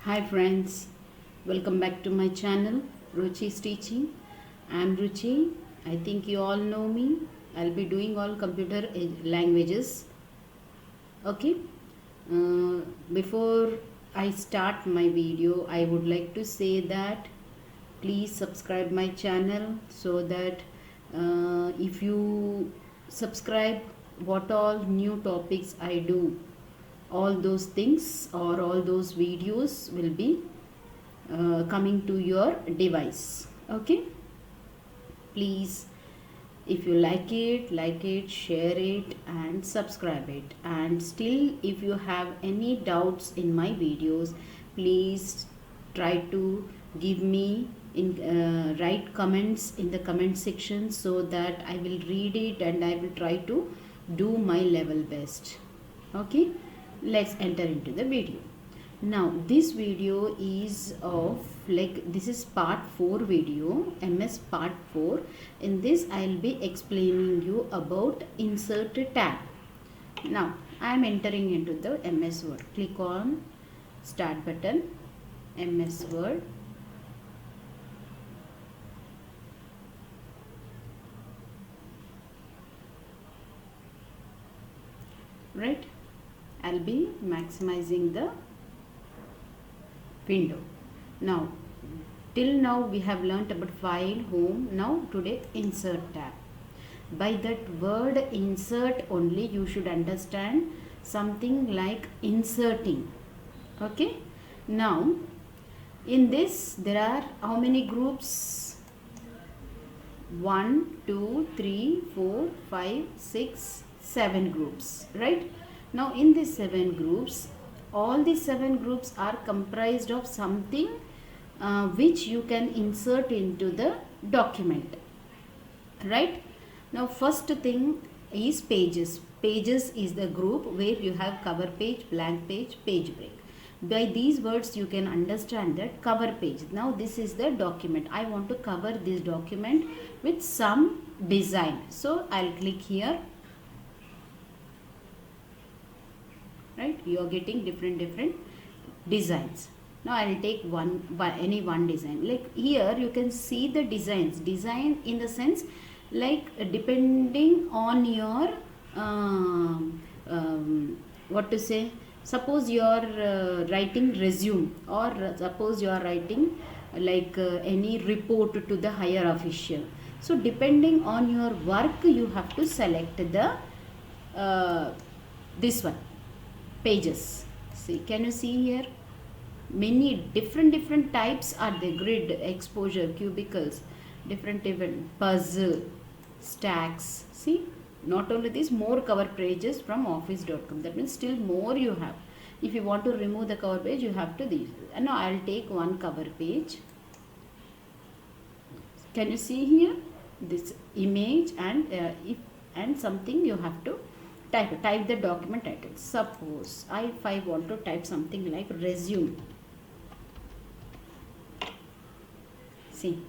Hi friends, welcome back to my channel Ruchi's Teaching. I am Ruchi. I think you all know me. I'll be doing all computer languages. Okay. Before I start my video, I would like to say that please subscribe my channel so that if you subscribe what all new topics I do, all those things or all those videos will be coming to your device. Okay, please, if you like it, share it and subscribe it. And still, if you have any doubts in my videos, please try to give me in write comments in the comment section so that I will read it and I will try to do my level best. Okay, let's enter into the video. Now this video is of this is part 4 video, MS part 4. In this I will be explaining you about insert tab. Now I am entering into the MS Word. Click on start button, MS Word. Right, I'll be maximizing the window. Now till now we have learnt about file, home. Now today insert tab. By that word insert only you should understand something like inserting. Okay, now in this there are how many groups? 1 2 3 4 5 6 7 groups, right? Now in these 7 groups, all these 7 groups are comprised of something which you can insert into the document, right? Now first thing is pages. Pages is the group where you have cover page, blank page, page break. By these words you can understand that cover page. Now this is the document. I want to cover this document with some design. So I'll click here. Right, you are getting different designs. Now I will take any one design. Like here you can see the designs. Design in the sense like depending on your what to say. Suppose you are writing resume, or suppose you are writing any report to the higher official. So depending on your work you have to select the this one, pages. See, can you see here? Many different types are the grid, exposure, cubicles, different puzzle, stacks. See, not only this, more cover pages from office.com. That means still more you have. If you want to remove the cover page, you have to these. And now I'll take one cover page. Can you see here? This image and something you have to type the document title. Suppose if I want to type something like resume. See,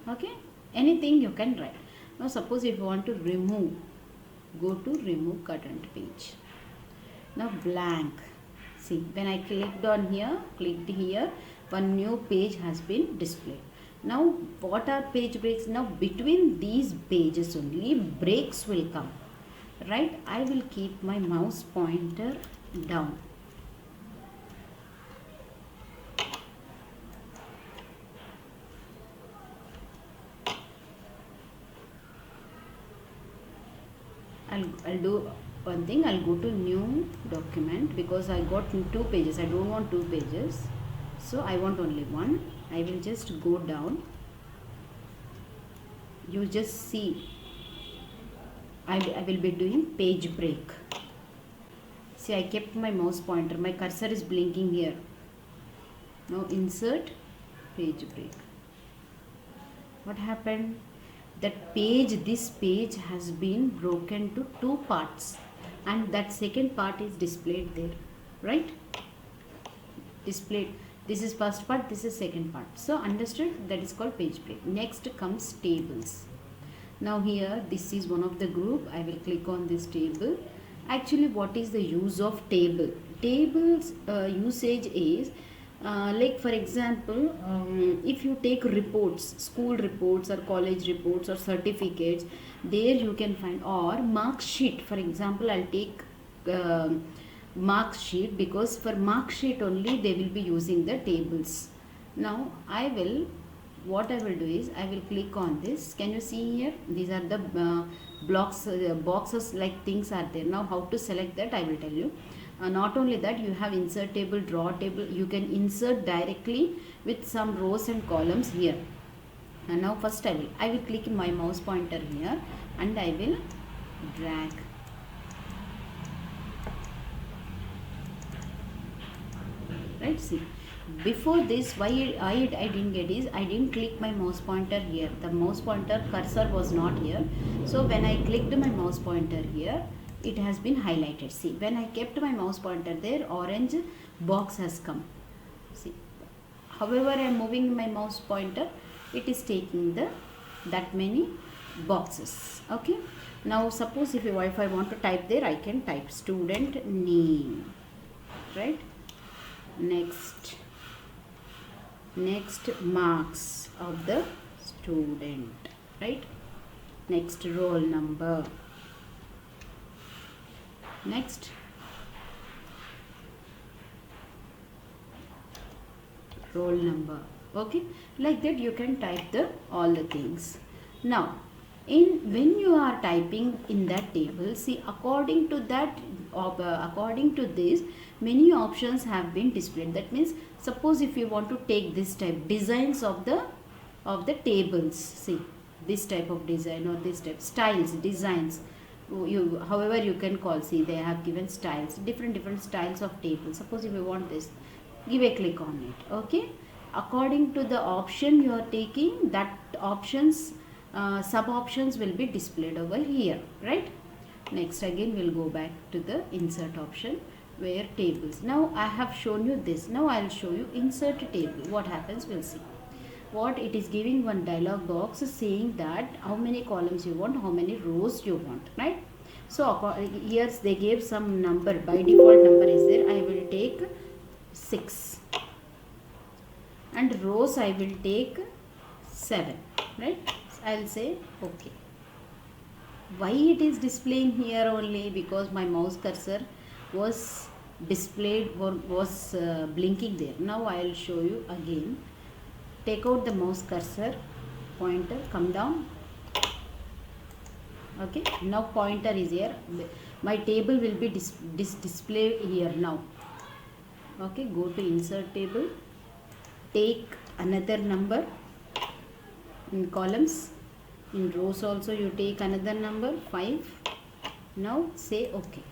okay, anything you can write. Now suppose if you want to remove, go to remove current page. Now blank. See, when I clicked here, one new page has been displayed. Now what are page breaks? Now between these pages only breaks will come, right? I will keep my mouse pointer down. I'll do one thing. I'll go to new document because I got 2 pages. I don't want 2 pages, so I want only one. I will just go down. You just see I will be doing page break. See, I kept my mouse pointer. My cursor is blinking here. Now insert page break. What happened? That page, this page has been broken to 2 parts and that second part is displayed there, right? Displayed. This is first part, this is second part. So understood? That is called page break. Next comes tables. Now here this is one of the group. I will click on this table. Actually, what is the use of table? tables usage is like for example, if you take reports, school reports or college reports or certificates, there you can find, or mark sheet. For example, I'll take mark sheet, because for mark sheet only they will be using the tables. Now what I will do is I will click on this. Can you see here? These are the blocks, boxes like things are there. Now how to select that I will tell you. Not only that, you have insert table, draw table. You can insert directly with some rows and columns here. And now first I will click my mouse pointer here and I will drag. Right, see, before this, why I didn't get is I didn't click my mouse pointer here. The mouse pointer cursor was not here. So when I clicked my mouse pointer here, it has been highlighted. See, when I kept my mouse pointer there, orange box has come. See, however I am moving my mouse pointer, it is taking that many boxes. Okay, now suppose if I want to type there, I can type student name, right? Next marks of the student, right? Next roll number, next roll number. Okay, like that you can type all the things. Now when you are typing in that table, see, according to this, many options have been displayed. That means, suppose if you want to take this type designs of the tables, see, this type of design or this type styles, designs, however you can call. See, they have given styles, different styles of tables. Suppose if you want this, give a click on it. Okay, according to the option you are taking, that options sub options will be displayed over here, right? Next, again we'll go back to the insert option, where tables. Now I have shown you this. Now I'll show you insert table. What happens, we'll see. What it is giving one dialog box saying that how many columns you want, how many rows you want, right? So here they gave some number, by default number is there. I will take 6, and rows I will take 7, right? I'll say okay. Why it is displaying here only? Because my mouse cursor was displayed or was blinking there. Now I'll show you again. Take out the mouse cursor, pointer, come down. Okay, now pointer is here. My table will be displayed here now. Okay, go to insert table, take another number in columns, in rows also you take another number, 5. Now say okay.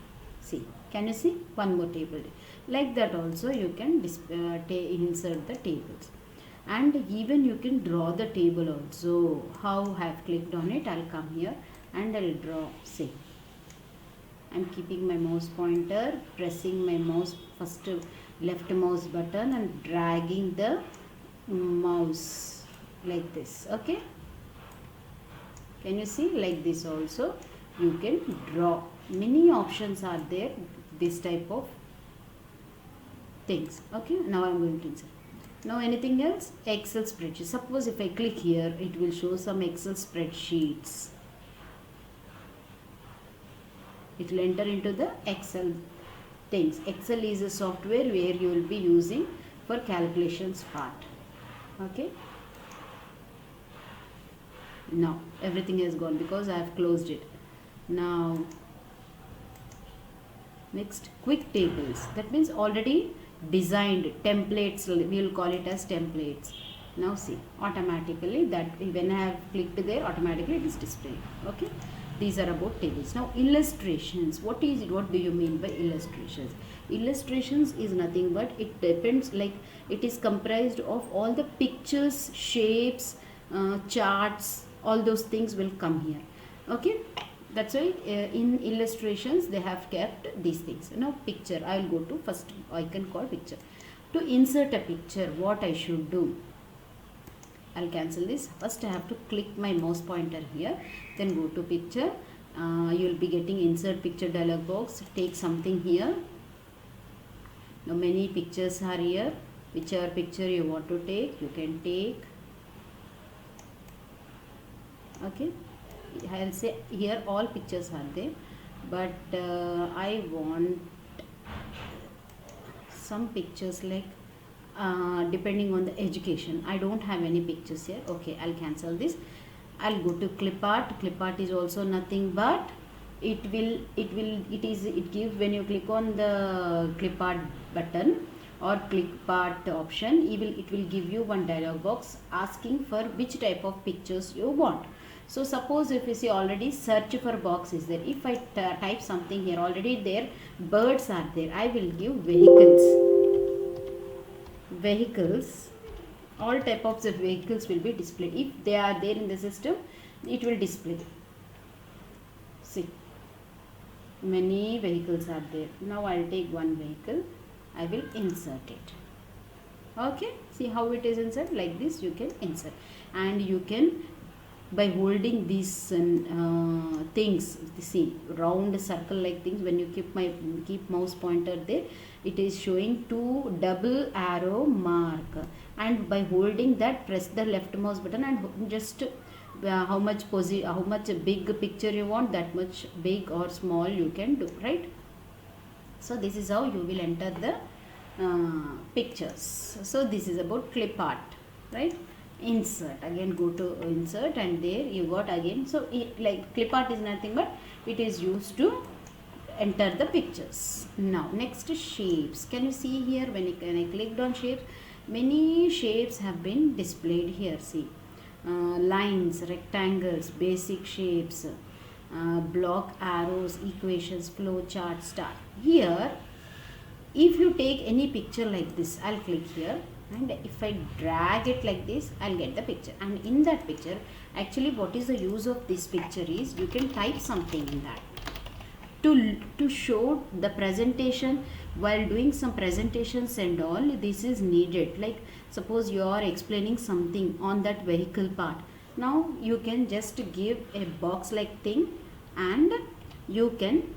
See, can you see one more table? Like that also you can insert the tables, and even you can draw the table also. How I have clicked on it, I'll come here and I'll draw. See, I'm keeping my mouse pointer, pressing my mouse first left mouse button and dragging the mouse like this. Okay, can you see? Like this also you can draw. Many options are there, this type of things. Okay, now I'm going to insert. Now anything else? Excel spreadsheet. Suppose if I click here, it will show some Excel spreadsheets. It will enter into the Excel things. Excel is a software where you will be using for calculations part. Okay, now everything has gone because I have closed it. Now next, quick tables. That means already designed templates, we will call it as templates. Now see, automatically that when I have clicked there, automatically it is displayed. Okay, these are about tables. Now illustrations. What is it? What do you mean by illustrations? Illustrations is nothing but it depends, like it is comprised of all the pictures, shapes, charts, all those things will come here. Okay, that's why in illustrations they have kept these things. Now picture, I will go to first icon called picture. To insert a picture, what I should do? I'll cancel this. First I have to click my mouse pointer here, then go to picture. You will be getting insert picture dialog box. Take something here. Now many pictures are here. Whichever picture you want to take, you can take. Okay, I'll say here all pictures are there, but I want some pictures like depending on the education. I don't have any pictures here. Okay, I'll cancel this. I'll go to clip art. Clip art is also nothing but it gives, when you click on the clip art button or clip art option, it will give you one dialog box asking for which type of pictures you want. So suppose if you see already search for box is there. If I type something here, already there birds are there. I will give vehicles. All type of vehicles will be displayed. If they are there in the system, it will display. See, many vehicles are there. Now I'll take one vehicle. I will insert it. Okay, see how it is inserted. Like this you can insert, and you can, by holding these things, see round circle like things, when you keep mouse pointer there, it is showing 2 double arrow mark, and by holding that press the left mouse button and just how much big picture you want, that much big or small you can do, right? So this is how you will enter the pictures. So this is about clip art, right? Insert, again go to insert, and there you got again. So like clip art is nothing but it is used to enter the pictures. Now next is shapes. Can you see here, when I clicked on shapes, many shapes have been displayed here. See, lines, rectangles, basic shapes, block, arrows, equations, flow chart, star. Here if you take any picture like this, I'll click here, and if I drag it like this, I'll get the picture. And in that picture, actually what is the use of this picture is, you can type something in that to show the presentation. While doing some presentations and all, this is needed. Like suppose you are explaining something on that vehicle part. Now you can just give a box like thing and you can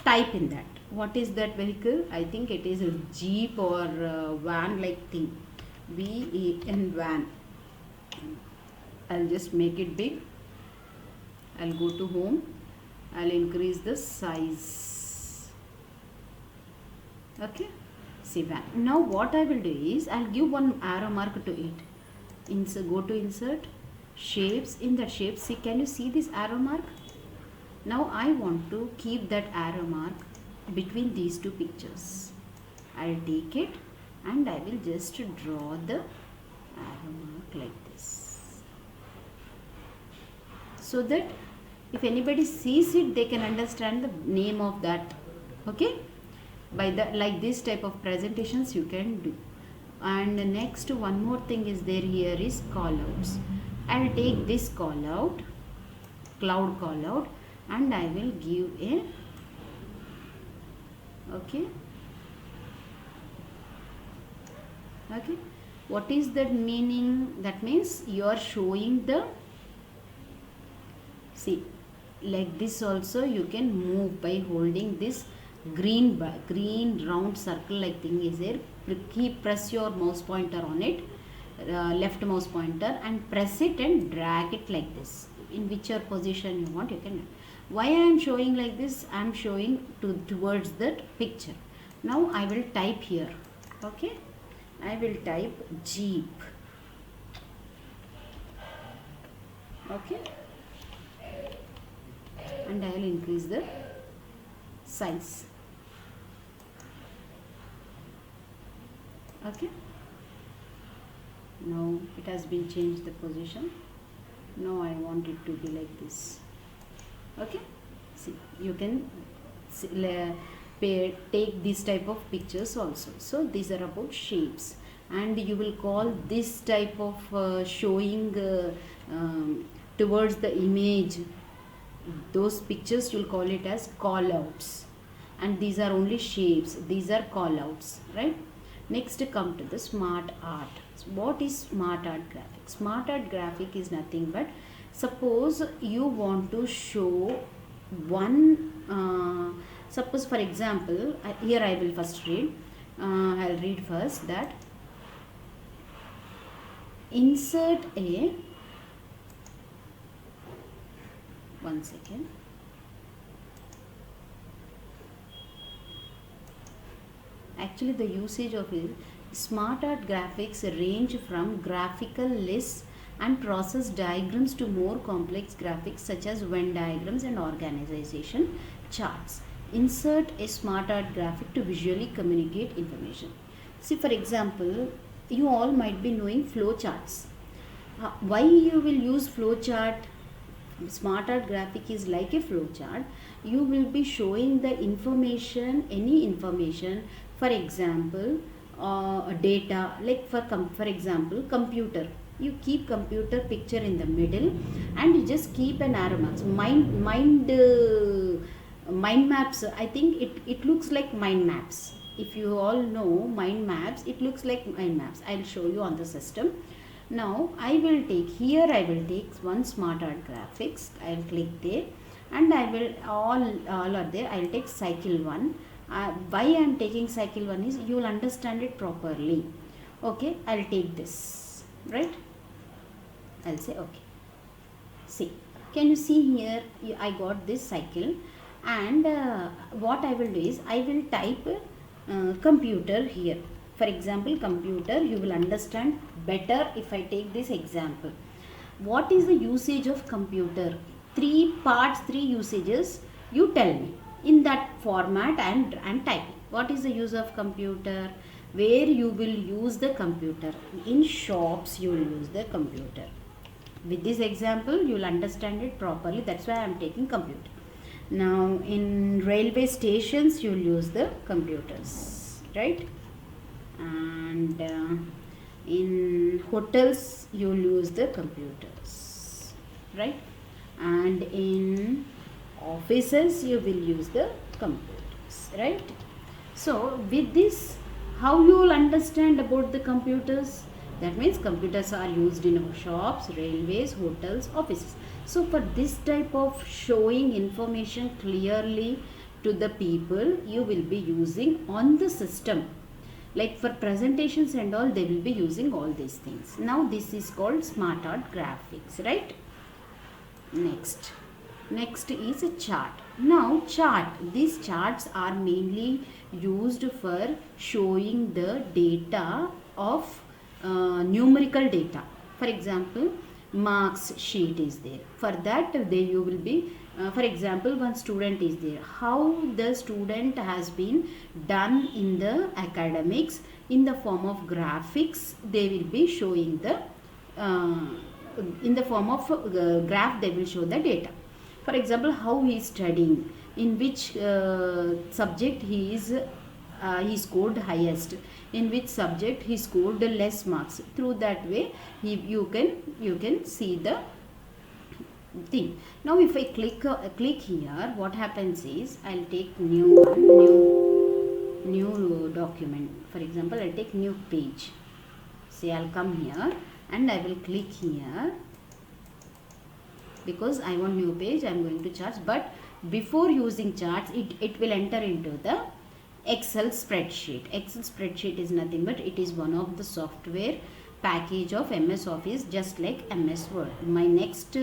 type in that. What is that vehicle? I think it is a jeep or van like thing. V-E-N, van. I'll just make it big. I'll go to home. I'll increase the size. Okay. See, van. Now what I will do is, I'll give one arrow mark to it. Go to insert, shapes. In that shape, see, can you see this arrow mark? Now I want to keep that arrow mark between these two pictures. I'll take it and I will just draw the arrow mark like this, so that if anybody sees it, they can understand the name of that. Okay, by the like this type of presentations you can do. And next, one more thing is there here is callouts. I'll take this callout, cloud callout, and I will give a okay. What is that meaning? That means you are showing the, see, like this also you can move by holding this green round circle like thing is there. Press your mouse pointer on it, left mouse pointer, and press it and drag it like this. In whichever position you want, you can. Why I am showing like this? I am showing towards that picture. Now I will type here. Okay, I will type jeep. Okay, and I will increase the size. Okay, now it has been changed the position. Now I want it to be like this. Okay, see, you can take this type of pictures also. So these are about shapes, and you will call this type of showing towards the image, those pictures you'll call it as callouts, and these are only shapes, these are callouts, right? Next, come to the smart art. So what is smart art graphic? Smart art graphic is nothing but, suppose you want to show one suppose for example, here I will first read. I'll read first that insert a, one second, actually the usage of it, smart art graphics range from graphical lists and process diagrams to more complex graphics such as Venn diagrams and organization charts. Insert a smart art graphic to visually communicate information. See, for example, you all might be knowing flow charts. Why you will use flow chart? Smart art graphic is like a flow chart. You will be showing the information, any information, for example, data, like for example, computer. You keep computer picture in the middle and you just keep an arrow marks. Mind maps, I think it looks like mind maps. If you all know mind maps, it looks like mind maps. I'll show you on the system. Now I will take one smart art graphics. I'll click there and I will all are there. I'll take cycle 1. Why I am taking cycle 1 is you will understand it properly. Okay, I'll take this, right? I'll say okay. See, can you see here? I got this cycle, and what I will do is I will type computer here. For example, computer, you will understand better if I take this example. What is the usage of computer? 3 parts, 3 usages. You tell me in that format and typing. What is the use of computer? Where you will use the computer? In shops you will use the computer. With this example you will understand it properly. That's why I am taking computer. Now in railway stations you will use the computers, right? And in hotels you will use the computers, right? And in offices you will use the computers, right? So with this, how you will understand about the computers? That means computers are used in shops, railways, hotels, offices. So for this type of showing information clearly to the people, you will be using on the system. Like for presentations and all, they will be using all these things. Now this is called smart art graphics, right? Next is a chart. Now chart, these charts are mainly used for showing the data of numerical data. For example, marks sheet is there. For that you will be for example, one student is there. How the student has been done in the academics in the form of graphics, they will be showing the in the form of graph, they will show the data. For example, how he is studying, in which subject he scored highest, in which subject he scored less marks. Through that way you can see the thing. Now if I click here, what happens is I'll take new document. For example, I'll take new page. Say I'll come here and I will click here because I want new page. I'm going to charts, but before using charts, it will enter into the Excel spreadsheet. Excel spreadsheet is nothing but it is one of the software package of MS Office, just like MS Word. My next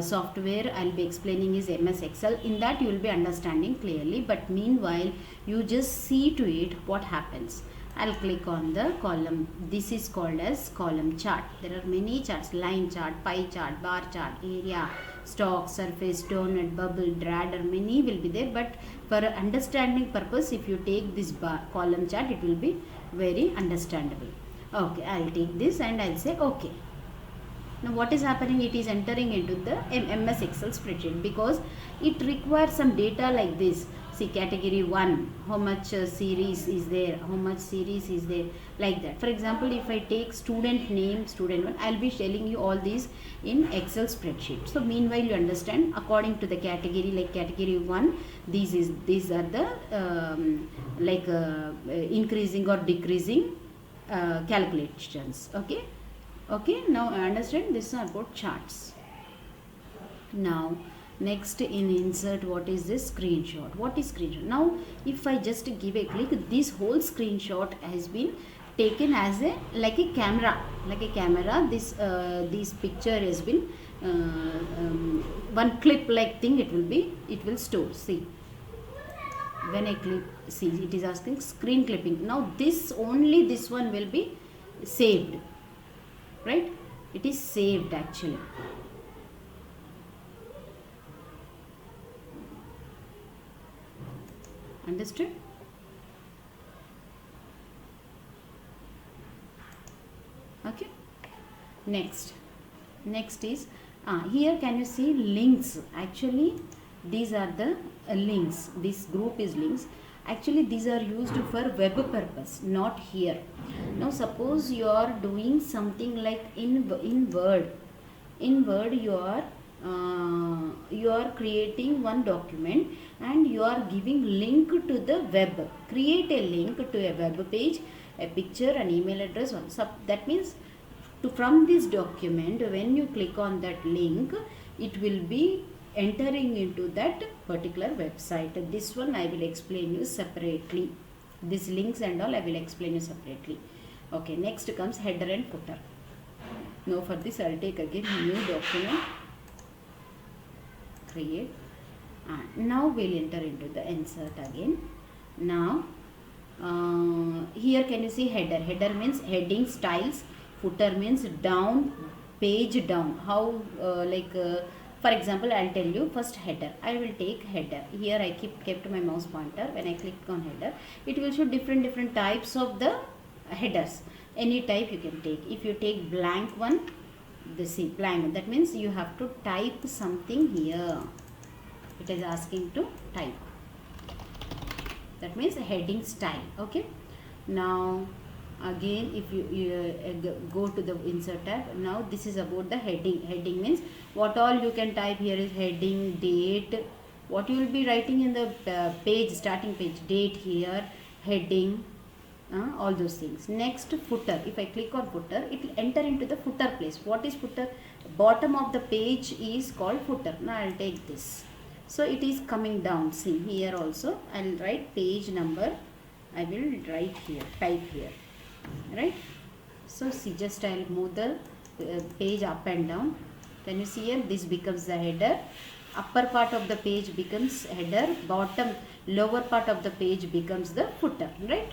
software I'll be explaining is MS Excel. In that you will be understanding clearly, but meanwhile you just see to it what happens. I'll click on the column. This is called as column chart. There are many charts: line chart, pie chart, bar chart, area, stock, surface, donut, bubble, radar. Many will be there, but for understanding purpose, if you take this column chart, it will be very understandable. Okay, I'll take this and I'll say okay. Now what is happening? It is entering into the MS Excel spreadsheet because it requires some data like this. See, category 1, how much series is there, how much series is there, like that. For example, if I take student name, student 1, I'll be telling you all these in Excel spreadsheet. So meanwhile you understand according to the category, like category 1, these are the increasing or decreasing calculations. Okay, now I understand this is about charts. Now Next in insert, what is this? Screenshot. What is screenshot? Now if I just give a click, this whole screenshot has been taken as a like a camera. This picture has been one clip like thing, it will store. See, when I click, see, it is asking screen clipping. Now this one will be saved, right? It is saved actually. Understood? Okay. Next is here can you see links? Actually these are the links. This group is links. Actually these are used for web purpose, not here. Now suppose you are doing something like in Word. In Word you are creating one document and you are giving link to the web. Create a link to a web page, a picture, an email address. That means from this document, when you click on that link, it will be entering into that particular website. This one I will explain you separately. These links and all I will explain you separately. Okay, next comes header and footer. Now for this I will take again new document, create, and now we'll enter into the insert again. Now here can you see header? Header means heading styles. Footer means down, page down. How for example, I'll tell you first header. I will take header. Here I kept my mouse pointer. When I click on header, it will show different types of the headers. Any type you can take. If you take blank one, blank, that means you have to type something here. It is asking to type. That means heading style. Okay. Now again, if you go to the insert tab, now this is about the heading. Heading means what all you can type here is heading, date, what you will be writing in the page, starting page, date here, heading, all those things. Next, footer. If I click on footer, it will enter into the footer place. What is footer? Bottom of the page is called footer. Now I will take this. So it is coming down. See here also I will write page number. I will write here, type here, right? So see, just I will move the page up and down. Can you see here? This becomes the header. Upper part of the page becomes header. Bottom, lower part of the page becomes the footer, right?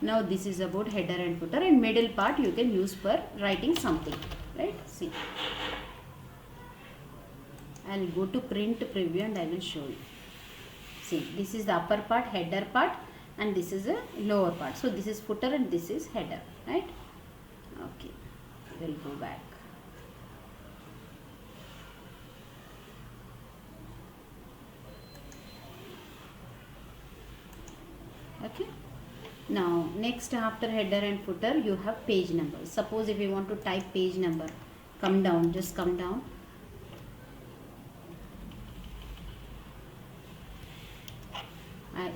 Now this is about header and footer, and middle part you can use for writing something, right? See, I will go to print preview and I will show you. See, this is the upper part, header part, and this is a lower part. So this is footer and this is header, right? Okay, we'll go back. Okay. Now next, after header and footer, you have page number. Suppose if you want to type page number, come down, just come down.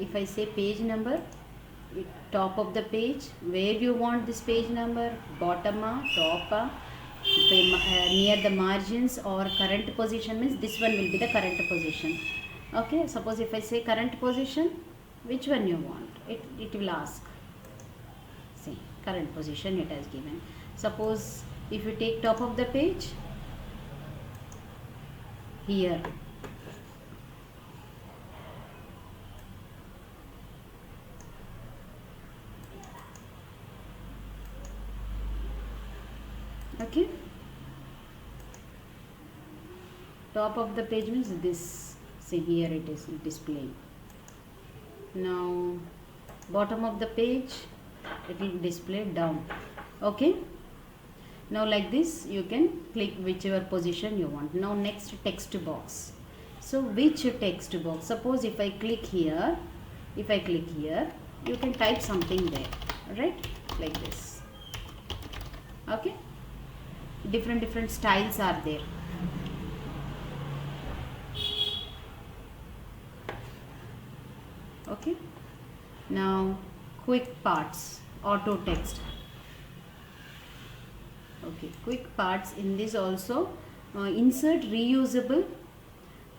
If I say page number, top of the page, where you want this page number, bottom, top, near the margins, or current position means this one will be the current position. Okay, suppose if I say current position, which one you want? It will ask. See, current position it has given. Suppose if you take top of the page, here, okay, top of the page means this. See, here it is displaying. Now bottom of the page, it will display down. Okay, now like this you can click whichever position you want. Now next, text box. So which text box? Suppose if I click here, you can type something there, right? Like this. Okay, different styles are there. Okay, now quick parts, auto text. Okay, quick parts. In this also insert reusable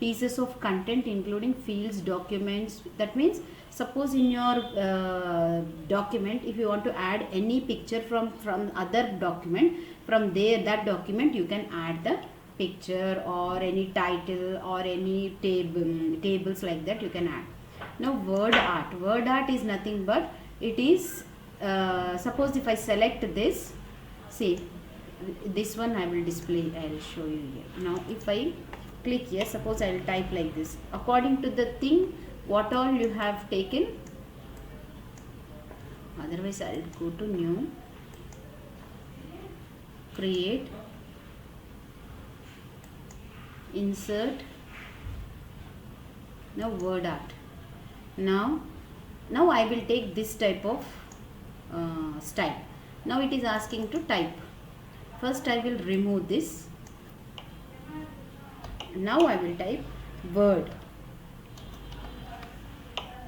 pieces of content including fields, documents. That means suppose in your document, if you want to add any picture from other document, from there that document you can add the picture or any title or any tables like that you can add. Now word art is nothing but it is suppose if I select this, see this one I will display, I will show you here. Now if I click here, suppose I will type like this, according to the thing what all you have taken. Otherwise I will go to new, create, insert. Now word art. Now I will take this type of style. Now it is asking to type. First I will remove this. Now I will type word.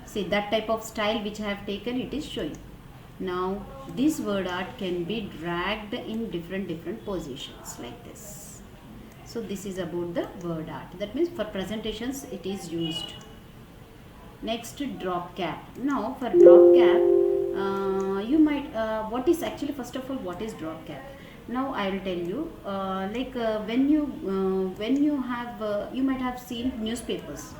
See that type of style which I have taken, it is showing. Now this word art can be dragged in different positions like this. So this is about the word art. That means for presentations it is used. Next, drop cap. Now for drop cap, you might what is actually, first of all, what is drop cap? Now I will tell you, when you have you might have seen newspapers.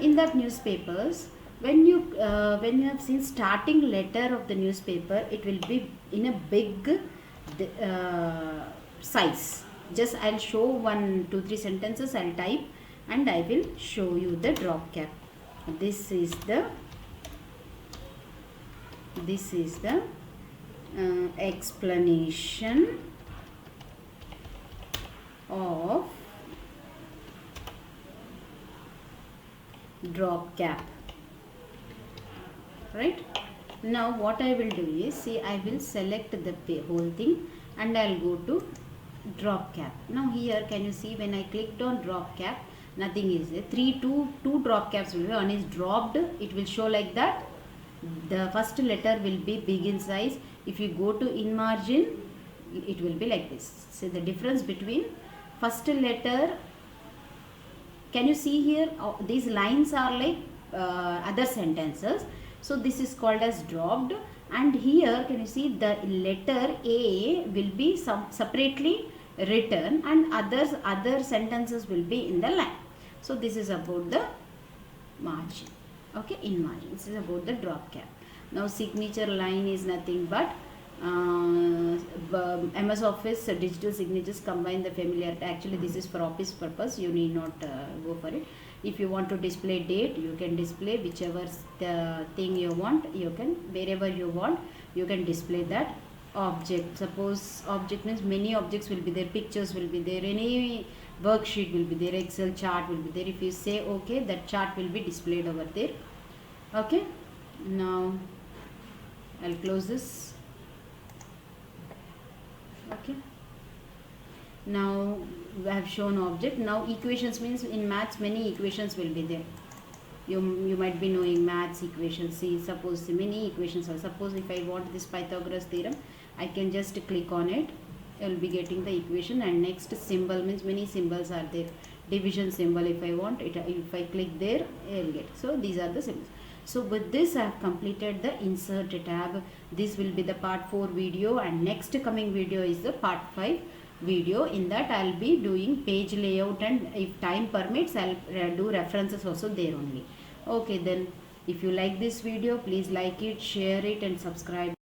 In that newspapers, when you have seen starting letter of the newspaper, it will be in a big size. Just I'll show 1, 2, 3 sentences, I'll type and I will show you the drop cap. This is the explanation of drop cap, right? Now what I will do is, see, I will select the whole thing and I'll go to drop cap. Now here can you see, when I clicked on drop cap, nothing is there. Two drop caps will be, one is dropped, it will show like that. The first letter will be big in size. If you go to in margin, it will be like this. So the difference between first letter, can you see here, these lines are like other sentences. So this is called as dropped, and here can you see the letter A will be separately written and other sentences will be in the line. So this is about the margin. Okay, in margin. This is about the drop cap. Now signature line is nothing but MS Office digital signatures combine the familiarity. Actually this is for office purpose, you need not go for it. If you want to display date, you can display whichever the thing you want, you can, wherever you want, you can display that. Object, suppose object means many objects will be there, pictures will be there, any worksheet will be there, Excel chart will be there. If you say okay, that chart will be displayed over there. Okay, now I'll close this. Okay, now we have shown object. Now equations means in maths many equations will be there. You might be knowing maths equations. See, suppose many equations are. Suppose if I want this Pythagoras theorem, I can just click on it. I will be getting the equation. And next, symbol means many symbols are there. Division symbol, if I want it, if I click there, I will get. So these are the symbols. So with this I have completed the insert tab. This will be the part 4 video, and next coming video is the part 5 video. In that I will be doing page layout, and if time permits I will do references also there only. Okay, then if you like this video, please like it, share it and subscribe.